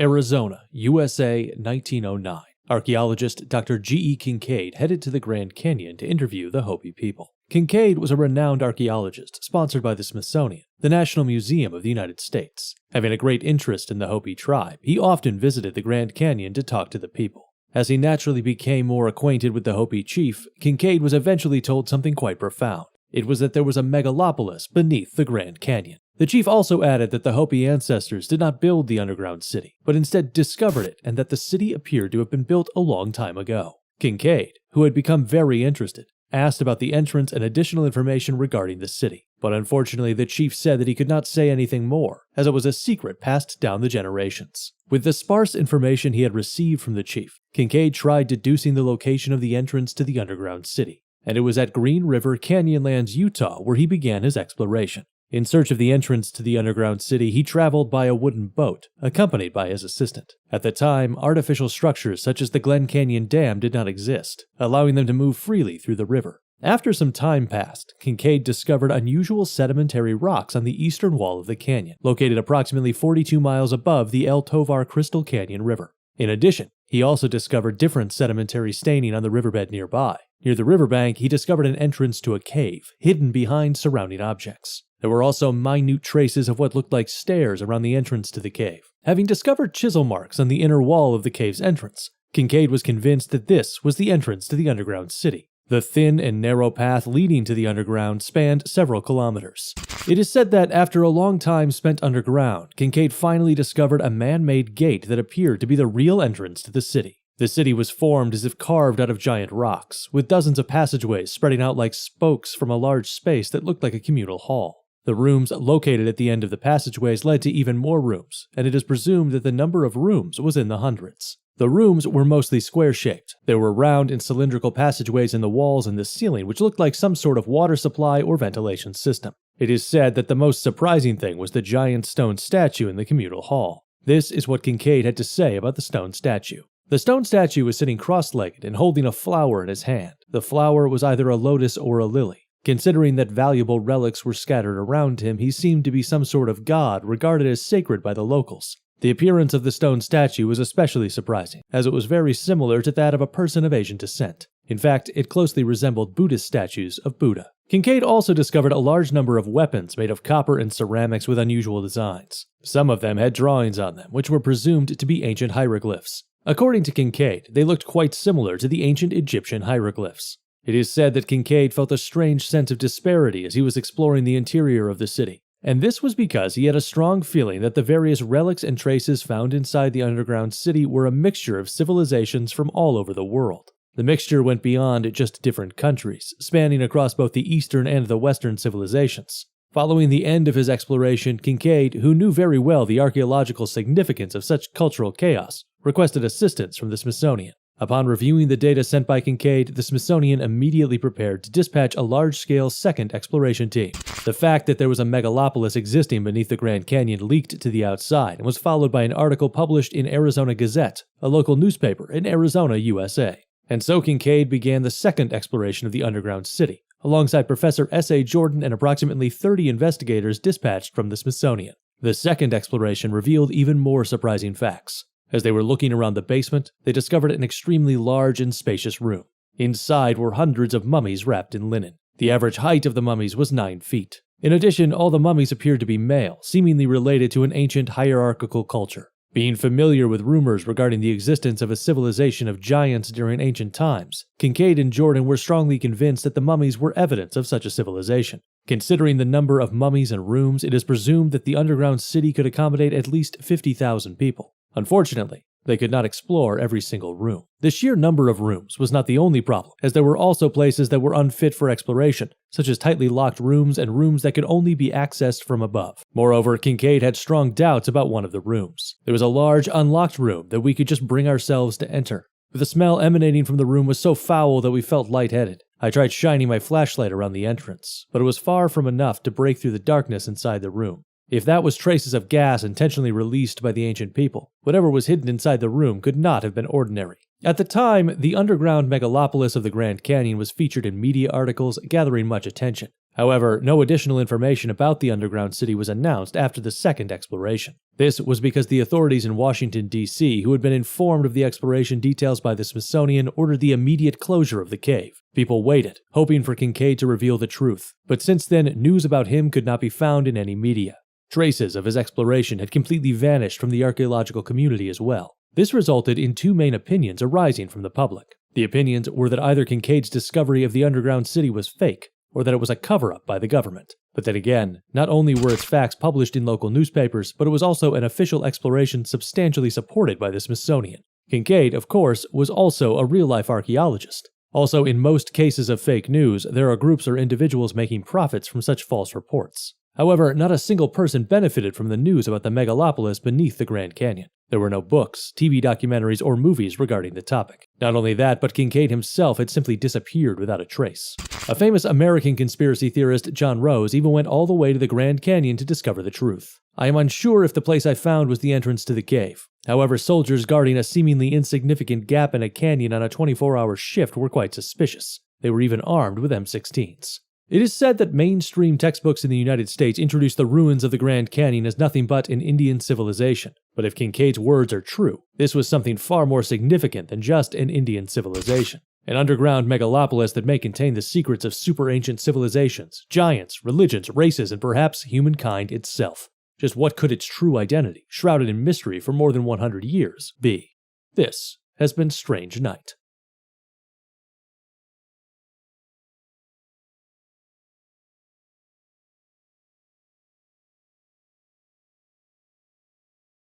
Arizona, USA, 1909. Archaeologist Dr. G.E. Kincaid headed to the Grand Canyon to interview the Hopi people. Kincaid was a renowned archaeologist sponsored by the Smithsonian, the National Museum of the United States. Having a great interest in the Hopi tribe, he often visited the Grand Canyon to talk to the people. As he naturally became more acquainted with the Hopi chief, Kincaid was eventually told something quite profound. It was that there was a megalopolis beneath the Grand Canyon. The chief also added that the Hopi ancestors did not build the underground city, but instead discovered it, and that the city appeared to have been built a long time ago. Kincaid, who had become very interested, asked about the entrance and additional information regarding the city, but unfortunately the chief said that he could not say anything more, as it was a secret passed down the generations. With the sparse information he had received from the chief, Kincaid tried deducing the location of the entrance to the underground city, and it was at Green River, Canyonlands, Utah, where he began his exploration. In search of the entrance to the underground city, he traveled by a wooden boat, accompanied by his assistant. At the time, artificial structures such as the Glen Canyon Dam did not exist, allowing them to move freely through the river. After some time passed, Kincaid discovered unusual sedimentary rocks on the eastern wall of the canyon, located approximately 42 miles above the El Tovar Crystal Canyon River. In addition, he also discovered different sedimentary staining on the riverbed nearby. Near the riverbank, he discovered an entrance to a cave, hidden behind surrounding objects. There were also minute traces of what looked like stairs around the entrance to the cave. Having discovered chisel marks on the inner wall of the cave's entrance, Kincaid was convinced that this was the entrance to the underground city. The thin and narrow path leading to the underground spanned several kilometers. It is said that after a long time spent underground, Kincaid finally discovered a man-made gate that appeared to be the real entrance to the city. The city was formed as if carved out of giant rocks, with dozens of passageways spreading out like spokes from a large space that looked like a communal hall. The rooms located at the end of the passageways led to even more rooms, and it is presumed that the number of rooms was in the hundreds. The rooms were mostly square-shaped. There were round and cylindrical passageways in the walls and the ceiling which looked like some sort of water supply or ventilation system. It is said that the most surprising thing was the giant stone statue in the communal hall. This is what Kincaid had to say about the stone statue. The stone statue was sitting cross-legged and holding a flower in his hand. The flower was either a lotus or a lily. Considering that valuable relics were scattered around him, he seemed to be some sort of god regarded as sacred by the locals. The appearance of the stone statue was especially surprising, as it was very similar to that of a person of Asian descent. In fact, it closely resembled Buddhist statues of Buddha. Kincaid also discovered a large number of weapons made of copper and ceramics with unusual designs. Some of them had drawings on them, which were presumed to be ancient hieroglyphs. According to Kincaid, they looked quite similar to the ancient Egyptian hieroglyphs. It is said that Kincaid felt a strange sense of disparity as he was exploring the interior of the city, and this was because he had a strong feeling that the various relics and traces found inside the underground city were a mixture of civilizations from all over the world. The mixture went beyond just different countries, spanning across both the Eastern and the Western civilizations. Following the end of his exploration, Kincaid, who knew very well the archaeological significance of such cultural chaos, requested assistance from the Smithsonian. Upon reviewing the data sent by Kincaid, the Smithsonian immediately prepared to dispatch a large-scale second exploration team. The fact that there was a megalopolis existing beneath the Grand Canyon leaked to the outside and was followed by an article published in Arizona Gazette, a local newspaper in Arizona, USA. And so Kincaid began the second exploration of the underground city, alongside Professor S.A. Jordan and approximately 30 investigators dispatched from the Smithsonian. The second exploration revealed even more surprising facts. As they were looking around the basement, they discovered an extremely large and spacious room. Inside were hundreds of mummies wrapped in linen. The average height of the mummies was 9 feet. In addition, all the mummies appeared to be male, seemingly related to an ancient hierarchical culture. Being familiar with rumors regarding the existence of a civilization of giants during ancient times, Kincaid and Jordan were strongly convinced that the mummies were evidence of such a civilization. Considering the number of mummies and rooms, it is presumed that the underground city could accommodate at least 50,000 people. Unfortunately, they could not explore every single room. The sheer number of rooms was not the only problem, as there were also places that were unfit for exploration, such as tightly locked rooms and rooms that could only be accessed from above. Moreover, Kincaid had strong doubts about one of the rooms. There was a large, unlocked room that we could just bring ourselves to enter. But the smell emanating from the room was so foul that we felt lightheaded. I tried shining my flashlight around the entrance, but it was far from enough to break through the darkness inside the room. If that was traces of gas intentionally released by the ancient people, whatever was hidden inside the room could not have been ordinary. At the time, the underground megalopolis of the Grand Canyon was featured in media articles, gathering much attention. However, no additional information about the underground city was announced after the second exploration. This was because the authorities in Washington, D.C., who had been informed of the exploration details by the Smithsonian, ordered the immediate closure of the cave. People waited, hoping for Kincaid to reveal the truth, but since then, news about him could not be found in any media. Traces of his exploration had completely vanished from the archaeological community as well. This resulted in two main opinions arising from the public. The opinions were that either Kincaid's discovery of the underground city was fake, or that it was a cover-up by the government. But then again, not only were its facts published in local newspapers, but it was also an official exploration substantially supported by the Smithsonian. Kincaid, of course, was also a real-life archaeologist. Also, in most cases of fake news, there are groups or individuals making profits from such false reports. However, not a single person benefited from the news about the megalopolis beneath the Grand Canyon. There were no books, TV documentaries, or movies regarding the topic. Not only that, but Kincaid himself had simply disappeared without a trace. A famous American conspiracy theorist, John Rose, even went all the way to the Grand Canyon to discover the truth. I am unsure if the place I found was the entrance to the cave. However, soldiers guarding a seemingly insignificant gap in a canyon on a 24-hour shift were quite suspicious. They were even armed with M16s. It is said that mainstream textbooks in the United States introduce the ruins of the Grand Canyon as nothing but an Indian civilization. But if Kincaid's words are true, this was something far more significant than just an Indian civilization. An underground megalopolis that may contain the secrets of super ancient civilizations, giants, religions, races, and perhaps humankind itself. Just what could its true identity, shrouded in mystery for more than 100 years, be? This has been Strange Night.